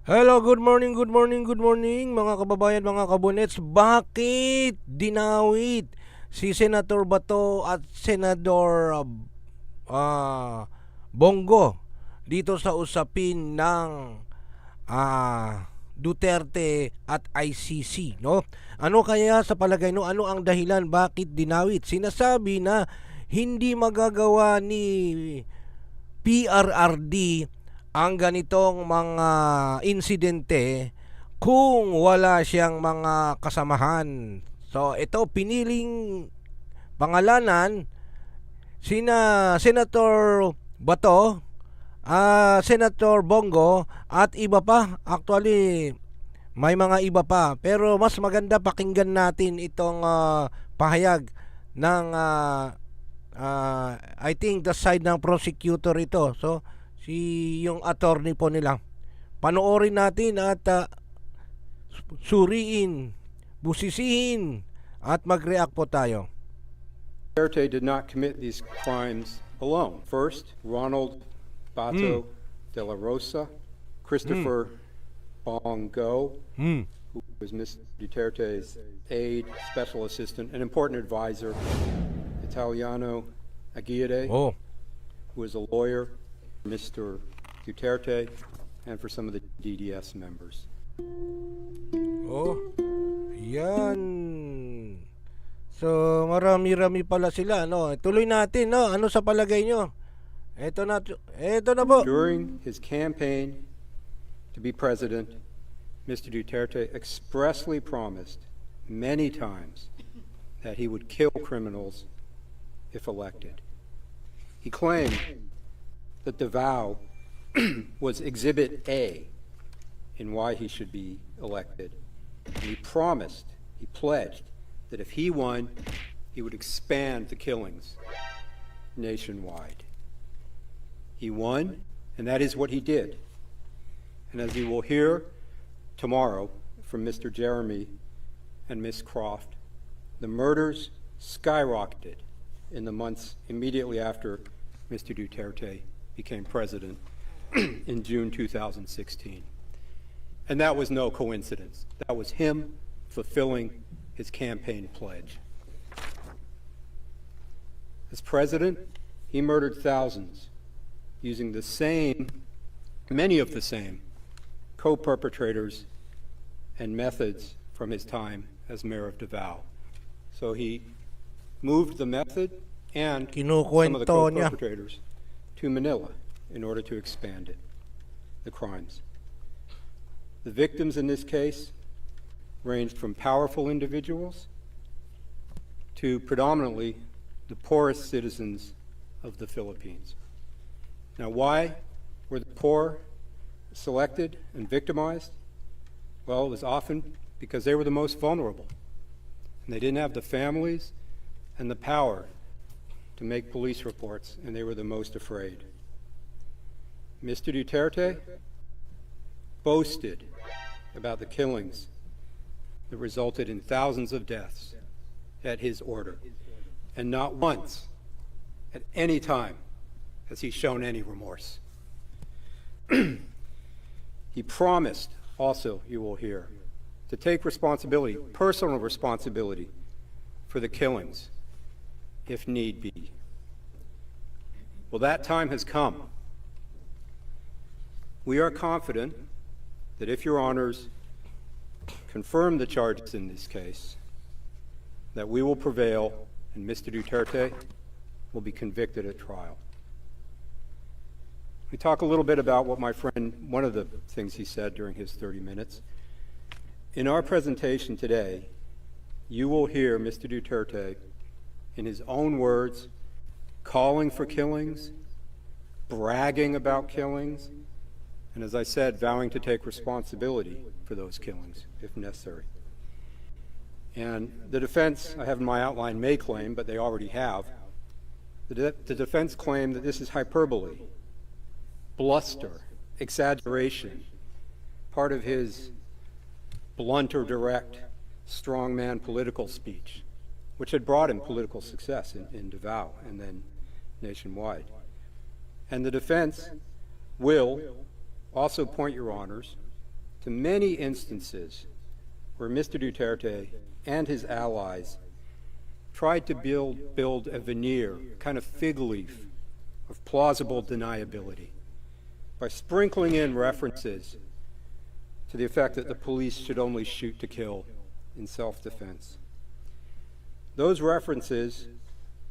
Hello, good morning, good morning, good morning mga kababayan, mga kabonets. Bakit dinawit si Senator Bato at Senador Bongo dito sa usapin ng Duterte at ICC, no? Ano kaya sa palagay no, ano ang dahilan bakit dinawit? Sinasabi na hindi magagawa ni PRRD ang ganitong mga insidente kung wala siyang mga kasamahan. So ito piniling pangalanan sina Senator Bato, Senator Bongo at iba pa. Actually may mga iba pa, pero mas maganda pakinggan natin itong pahayag ng I think the side ng prosecutor ito. So yung attorney po nila. Panoorin natin at suriin, busisihin at mag-react po tayo. Duterte did not commit these crimes alone. First, Ronald Bato de la Rosa, Christopher Bong, who was Mr. Duterte's aide, special assistant, and important advisor, Italiano Aguirre, who was a lawyer, Mr. Duterte, and for some of the DDS members. Yan. So, marami-rami pala sila, no? Tuloy natin, no? Ano sa palagay nyo? Ito na po. During his campaign to be president, Mr. Duterte expressly promised many times that he would kill criminals if elected. He claimed that the vow was Exhibit A in why he should be elected. And he promised, he pledged, that if he won, he would expand the killings nationwide. He won, and that is what he did. And as you will hear tomorrow from Mr. Jeremy and Ms. Croft, the murders skyrocketed in the months immediately after Mr. Duterte became president in June 2016. And that was no coincidence. That was him fulfilling his campaign pledge. As president, he murdered thousands using many of the same co-perpetrators and methods from his time as mayor of Davao. So he moved the method and some of the co-perpetrators to Manila in order to expand the crimes. The victims in this case ranged from powerful individuals to predominantly the poorest citizens of the Philippines. Now, why were the poor selected and victimized? Well, it was often because they were the most vulnerable, and they didn't have the families and the power to make police reports, and they were the most afraid. Mr. Duterte boasted about the killings that resulted in thousands of deaths at his order, and not once at any time has he shown any remorse. He promised also, you will hear, to take responsibility, personal responsibility, for the killings if need be. Well, that time has come. We are confident that if your honors confirm the charges in this case, that we will prevail and Mr. Duterte will be convicted at trial. We talk a little bit about what my friend, one of the things he said during his 30 minutes. In our presentation today, you will hear Mr. Duterte, in his own words, calling for killings, bragging about killings, and as I said, vowing to take responsibility for those killings if necessary. And the defense, I have in my outline, may claim, but they already have, the defense claim that this is hyperbole, bluster, exaggeration, part of his blunt or direct strongman political speech, which had brought him political success in Davao and then nationwide. And the defense will also point your honors to many instances where Mr. Duterte and his allies tried to build a veneer, kind of fig leaf, of plausible deniability by sprinkling in references to the effect that the police should only shoot to kill in self-defense. Those references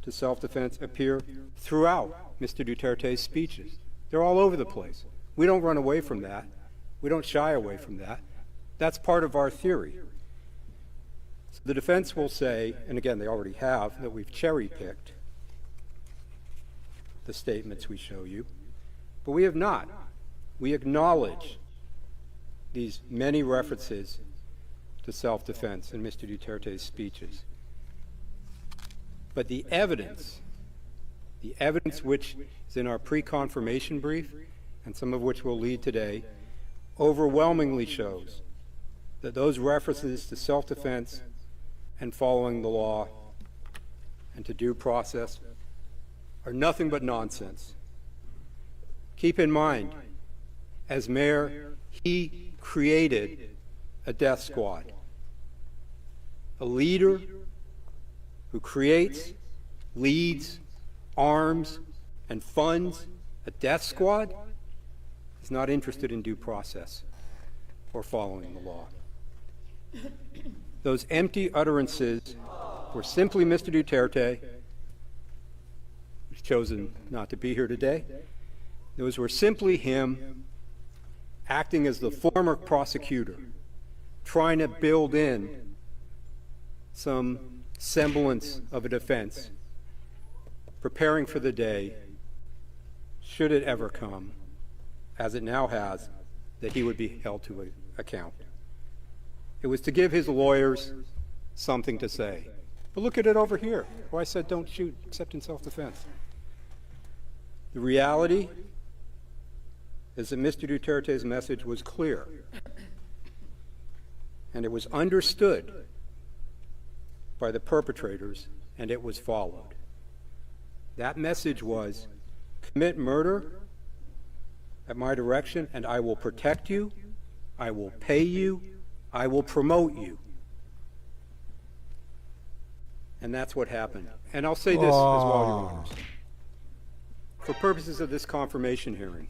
to self-defense appear throughout Mr. Duterte's speeches. They're all over the place. We don't run away from that. We don't shy away from that. That's part of our theory. So the defense will say, and again, they already have, that we've cherry-picked the statements we show you, but we have not. We acknowledge these many references to self-defense in Mr. Duterte's speeches. But the evidence which is in our pre-confirmation brief, and some of which will lead today, overwhelmingly shows that those references to self-defense and following the law and to due process are nothing but nonsense. Keep in mind, as mayor, he created a death squad. A leader who creates, leads, arms, and funds a death squad is not interested in due process or following the law. Those empty utterances were simply Mr. Duterte, who's chosen not to be here today. Those were simply him acting as the former prosecutor, trying to build in some semblance of a defense, preparing for the day, should it ever come, as it now has, that he would be held to account. It was to give his lawyers something to say. But look at it over here, where I said don't shoot except in self-defense. The reality is that Mr. Duterte's message was clear, and it was understood by the perpetrators, and it was followed. That message was, commit murder at my direction, and I will protect you, I will pay you, I will promote you. And that's what happened. And I'll say this as well, Your Honors. For purposes of this confirmation hearing,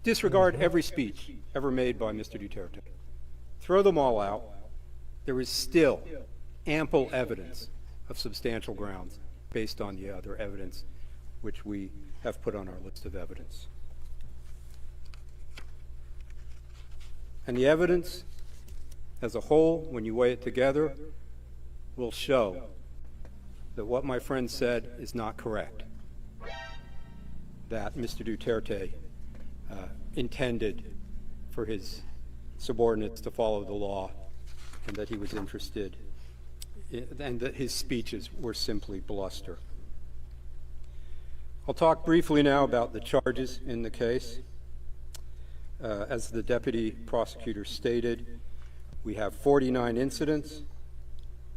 disregard every speech ever made by Mr. Duterte. Throw them all out. There is still ample evidence of substantial grounds based on the other evidence which we have put on our list of evidence. And the evidence as a whole, when you weigh it together, will show that what my friend said is not correct, that Mr. Duterte intended for his subordinates to follow the law, and that he was interested and that his speeches were simply bluster. I'll talk briefly now about the charges in the case. As the deputy prosecutor stated, we have 49 incidents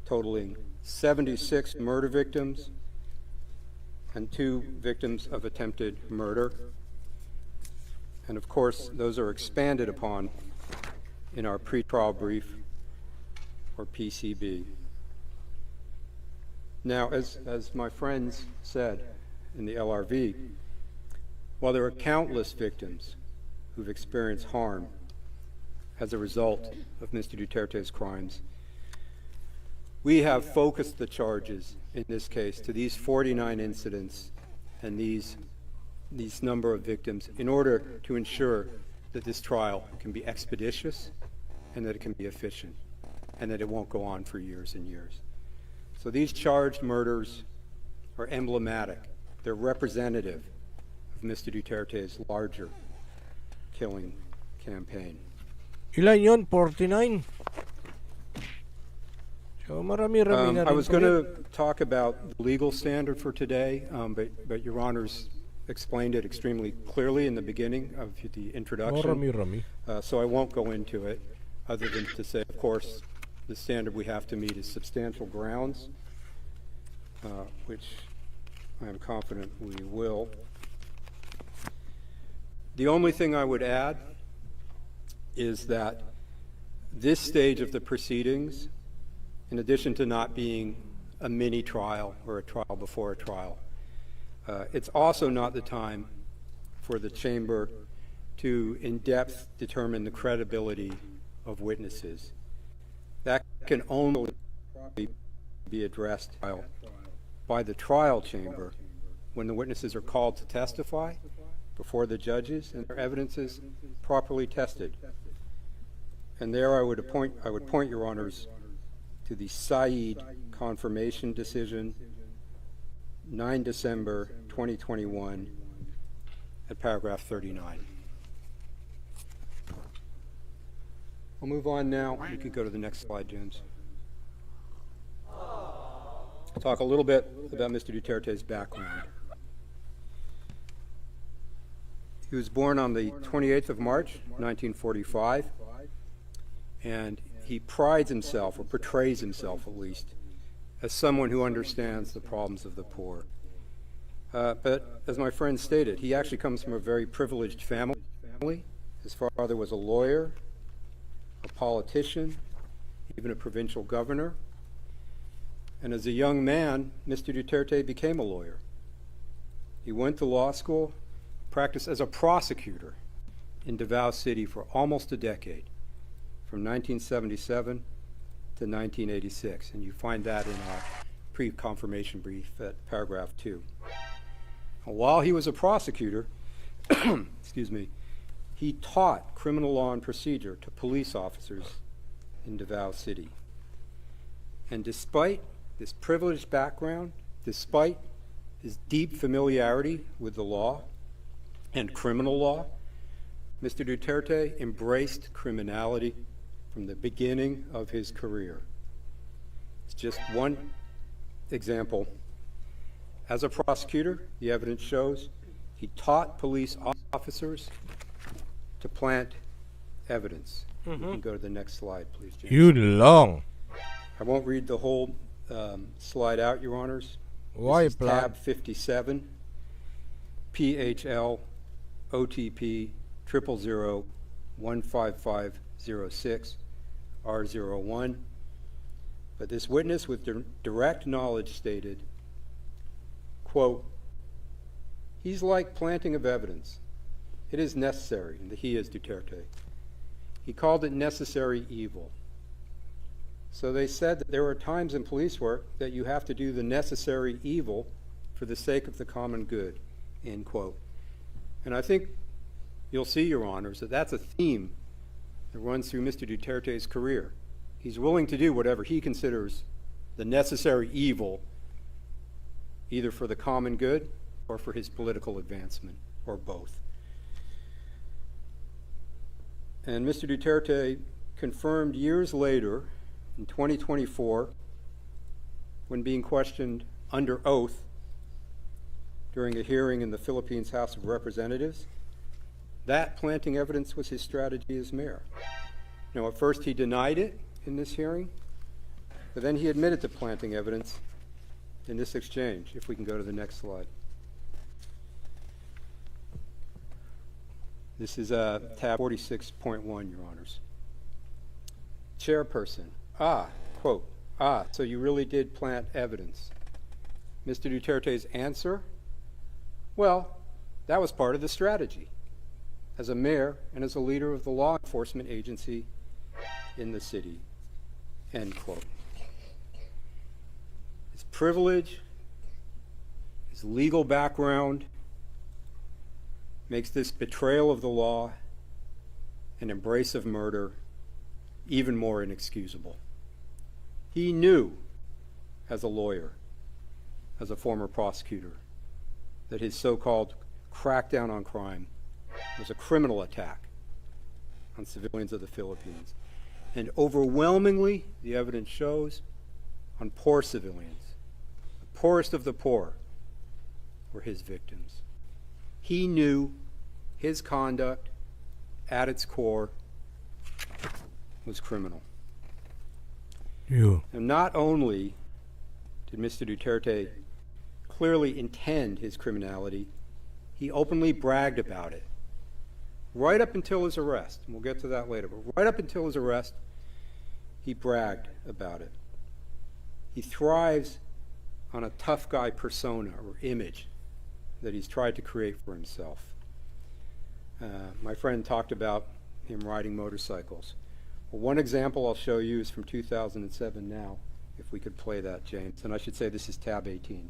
totaling 76 murder victims and 2 victims of attempted murder. And of course, those are expanded upon in our pretrial brief, or PCB. Now, as my friends said in the LRV, while there are countless victims who've experienced harm as a result of Mr. Duterte's crimes, we have focused the charges in this case to these 49 incidents and these number of victims in order to ensure that this trial can be expeditious and that it can be efficient and that it won't go on for years and years. So these charged murders are emblematic. They're representative of Mr. Duterte's larger killing campaign. Ilan yun? 49? So marami-rami na rin I was po going yun. to talk about the legal standard for today, but Your Honors explained it extremely clearly in the beginning of the introduction. Marami-rami. So I won't go into it, other than to say, of course, the standard we have to meet is substantial grounds, which I am confident we will. The only thing I would add is that this stage of the proceedings, in addition to not being a mini trial or a trial before a trial, it's also not the time for the chamber to in-depth determine the credibility of witnesses. That can only be addressed by the trial chamber when the witnesses are called to testify before the judges and their evidence is properly tested. And there I would point your honors to the Said confirmation decision, 9 December 2021 at paragraph 39. We'll move on now. You can go to the next slide, James. Talk a little bit about Mr. Duterte's background. He was born on the 28th of March, 1945, and he prides himself, or portrays himself at least, as someone who understands the problems of the poor. But as my friend stated, he actually comes from a very privileged family. His father was a lawyer, a politician, even a provincial governor. And as a young man, Mr. Duterte became a lawyer. He went to law school, practiced as a prosecutor in Davao City for almost a decade, from 1977 to 1986. And you find that in our pre-confirmation brief at paragraph 2. And while he was a prosecutor, excuse me, he taught criminal law and procedure to police officers in Davao City. And despite this privileged background, despite his deep familiarity with the law and criminal law, Mr. Duterte embraced criminality from the beginning of his career. It's just one example. As a prosecutor, the evidence shows he taught police officers to plant evidence. You can go to the next slide, please, James. Yun lang. I won't read the whole slide out, Your Honors. Why This is plant? tab 57, PHL OTP 000-15506 R01. But this witness with direct knowledge stated, quote, "He's like planting of evidence. It is necessary," and the he is Duterte. He called it necessary evil. So they said that there are times in police work that you have to do the necessary evil for the sake of the common good, end quote. And I think you'll see, Your Honors, that that's a theme that runs through Mr. Duterte's career. He's willing to do whatever he considers the necessary evil, either for the common good or for his political advancement, or both. And Mr. Duterte confirmed years later, in 2024, when being questioned under oath during a hearing in the Philippines House of Representatives, that planting evidence was his strategy as mayor. Now, at first he denied it in this hearing, but then he admitted to planting evidence in this exchange. If we can go to the next slide. This is tab 46.1, Your Honors. Chairperson, quote, so you really did plant evidence. Mr. Duterte's answer, well, that was part of the strategy as a mayor and as a leader of the law enforcement agency in the city, end quote. His privilege, his legal background makes this betrayal of the law and embrace of murder even more inexcusable. He knew, as a lawyer, as a former prosecutor, that his so-called crackdown on crime was a criminal attack on civilians of the Philippines. And overwhelmingly, the evidence shows, on poor civilians. The poorest of the poor were his victims. He knew his conduct, at its core, was criminal. You. And not only did Mr. Duterte clearly intend his criminality, he openly bragged about it. Right up until his arrest, and we'll get to that later, but right up until his arrest, he bragged about it. He thrives on a tough guy persona or image that he's tried to create for himself. My friend talked about him riding motorcycles. Well, one example I'll show you is from 2007 now, if we could play that, James. And I should say this is tab 18.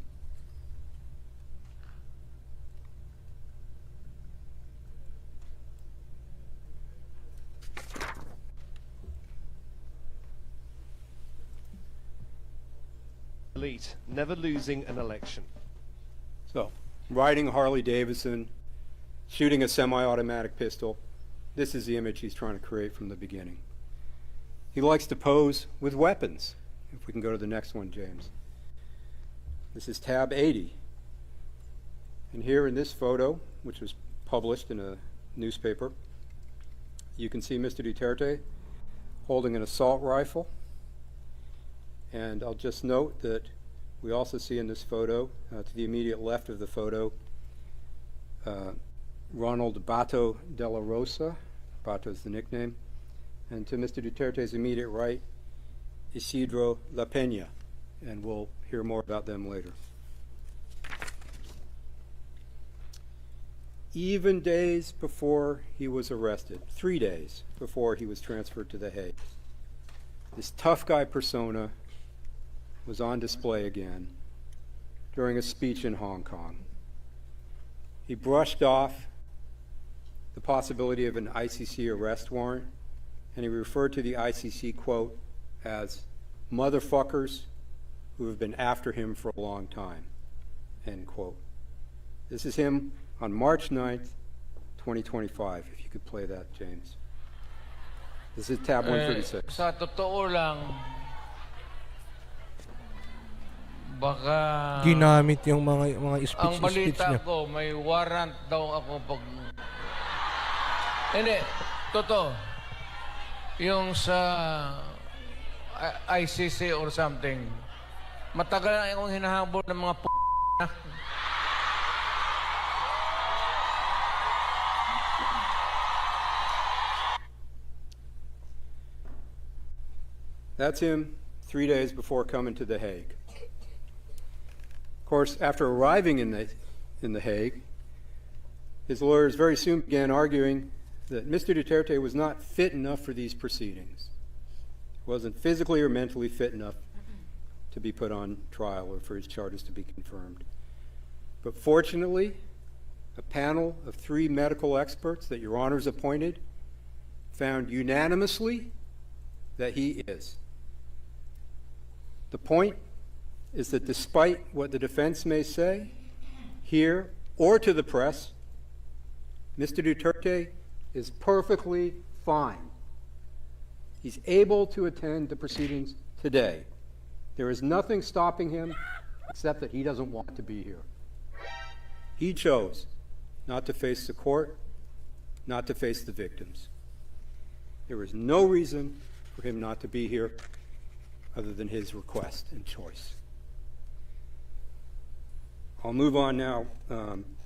Elite, never losing an election. So, riding a Harley Davidson, shooting a semi-automatic pistol. This is the image he's trying to create from the beginning. He likes to pose with weapons. If we can go to the next one, James. This is tab 80. And here in this photo, which was published in a newspaper, you can see Mr. Duterte holding an assault rifle. And I'll just note that we also see in this photo, to the immediate left of the photo, Ronald Bato de la Rosa. Bato is the nickname. And to Mr. Duterte's immediate right, Isidro La Peña. And we'll hear more about them later. Even days before he was arrested, 3 days before he was transferred to The Hague, this tough guy persona was on display again during a speech in Hong Kong. He brushed off the possibility of an ICC arrest warrant, and he referred to the ICC, quote, as motherfuckers who have been after him for a long time, end quote. This is him on March 9th, 2025, if you could play that, James. This is tab 136. Sa totoo lang, baka Ginamit yung mga ang speech balita niya. ko, may warrant daw ako pag... Hindi, totoo. Yung sa ICC or something, matagal na akong hinahabol ng mga That's him 3 days before coming to The Hague. Of course, after arriving in the Hague, his lawyers very soon began arguing that Mr. Duterte was not fit enough for these proceedings. He wasn't physically or mentally fit enough to be put on trial or for his charges to be confirmed. But fortunately, a panel of 3 medical experts that Your Honors appointed found unanimously that he is. The point is that despite what the defense may say, here or to the press, Mr. Duterte is perfectly fine. He's able to attend the proceedings today. There is nothing stopping him except that he doesn't want to be here. He chose not to face the court, not to face the victims. There is no reason for him not to be here other than his request and choice. I'll move on now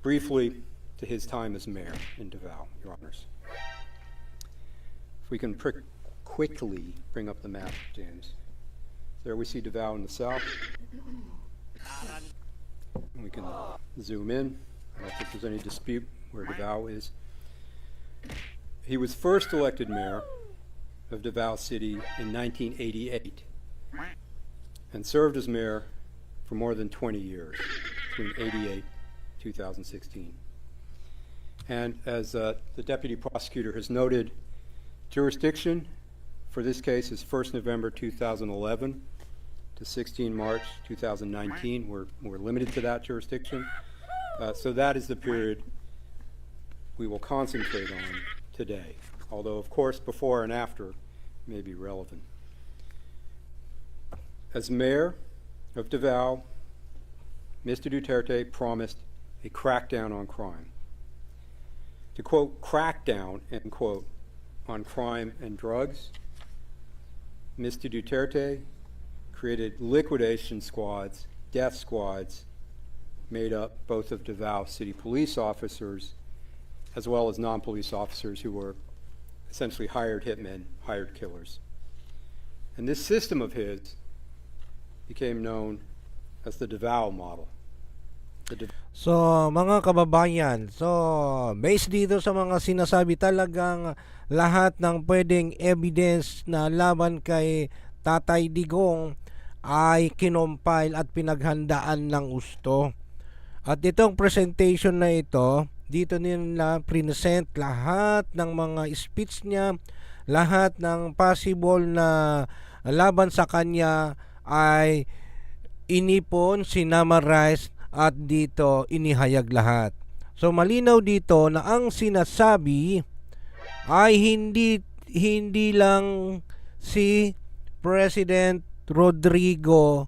briefly to his time as mayor in Davao, Your Honors. If we can quickly bring up the map, James. There we see Davao in the south. And we can zoom in. I don't think there's any dispute where Davao is. He was first elected mayor of Davao City in 1988 and served as mayor for more than 20 years, between 88 and 2016. And as the deputy prosecutor has noted, jurisdiction for this case is 1st November 2011 to 16 March 2019. We're limited to that jurisdiction. So that is the period we will concentrate on today, although of course before and after may be relevant. As mayor of Davao, Mr. Duterte promised a crackdown on crime. To quote, crackdown, end quote, on crime and drugs, Mr. Duterte created liquidation squads, death squads, made up both of Davao City police officers as well as non-police officers who were essentially hired hitmen, hired killers. And this system of his became known as the DeVal model. So, mga kababayan, so based dito sa mga sinasabi, talagang lahat ng pwedeng evidence na laban kay Tatay Digong ay kinompile at pinaghandaan ng gusto. At itong presentation na ito, dito nila present lahat ng mga speech niya, lahat ng possible na laban sa kanya ay inipon, sinamarize, at dito inihayag lahat. So malinaw dito na ang sinasabi ay hindi lang si President Rodrigo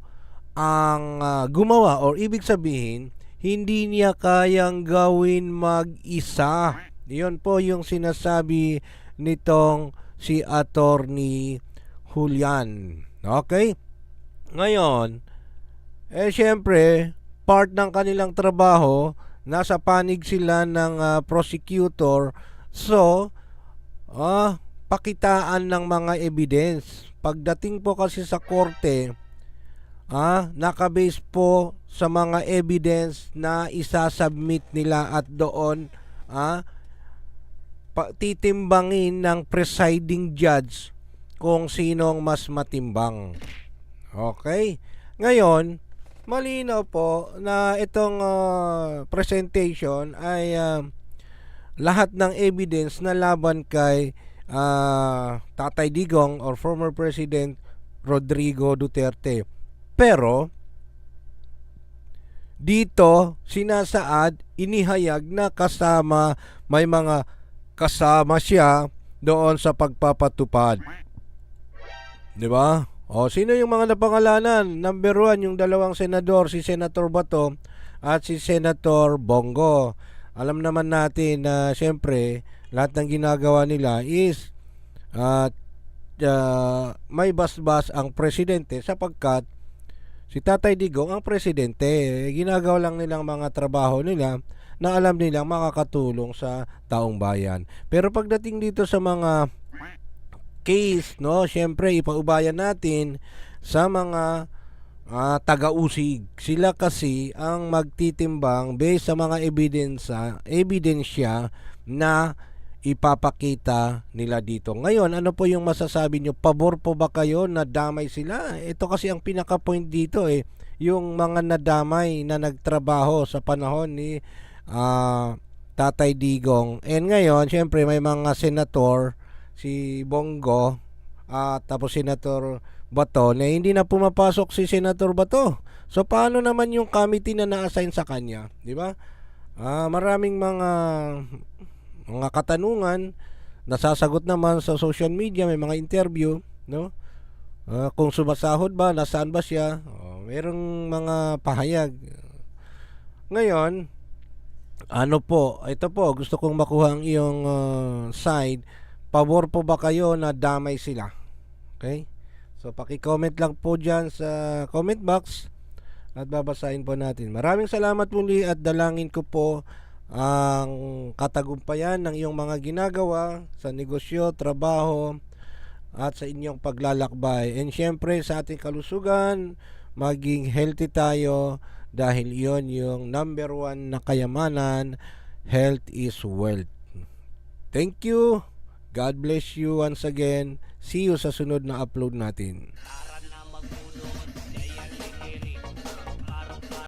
ang gumawa, or ibig sabihin hindi niya kayang gawin mag-isa. Iyon po yung sinasabi nitong si Attorney Julian. Okay? Ngayon, syempre, part ng kanilang trabaho, nasa panig sila ng prosecutor. So, pakitaan ng mga evidence. Pagdating po kasi sa korte, nakabase po sa mga evidence na isasubmit nila, at doon titimbangin ng presiding judge kung sinong mas matimbang. Okay? Ngayon, malinaw po na itong presentation ay lahat ng evidence na laban kay Tatay Digong or former President Rodrigo Duterte. Pero dito sinasaad, inihayag na may mga kasama siya doon sa pagpapatupad. 'Di ba? O, sino yung mga napangalanan? Number 1, yung dalawang senador, si Senator Bato at si Senator Bongo. Alam naman natin na siyempre lahat ng ginagawa nila is may basbas ang presidente, sapagkat si Tatay Digong ang presidente. Ginagawa lang nilang mga trabaho nila na alam nilang makakatulong sa taong bayan. Pero pagdating dito sa mga case, no, syempre ipaubayan natin sa mga taga-usig. Sila kasi ang magtitimbang based sa mga ebidensya na ipapakita nila dito. Ngayon, ano po yung masasabi nyo? Pabor po ba kayo na damay sila? Ito kasi ang pinaka-point dito yung mga nadamay na nagtrabaho sa panahon ni Tatay Digong. And ngayon, syempre may mga senator, si Bongo, tapos Senator Bato, na hindi na pumapasok si Senator Bato. So paano naman yung committee na na-assign sa kanya, di ba? Maraming mga katanungan nasasagot naman sa social media, may mga interview, no? Kung sumasahod ba, nasaan ba siya? Merong mga pahayag. Ngayon, ito po, gusto kong makuha ang iyong side. Pabor po ba kayo na damay sila? Okay? So, paki-comment lang po dyan sa comment box at babasahin po natin. Maraming salamat muli, at dalangin ko po ang katagumpayan ng iyong mga ginagawa sa negosyo, trabaho, at sa inyong paglalakbay. And syempre, sa ating kalusugan, maging healthy tayo, dahil iyon yung number 1 na kayamanan. Health is wealth. Thank you. God bless you once again. See you sa sunod na upload natin.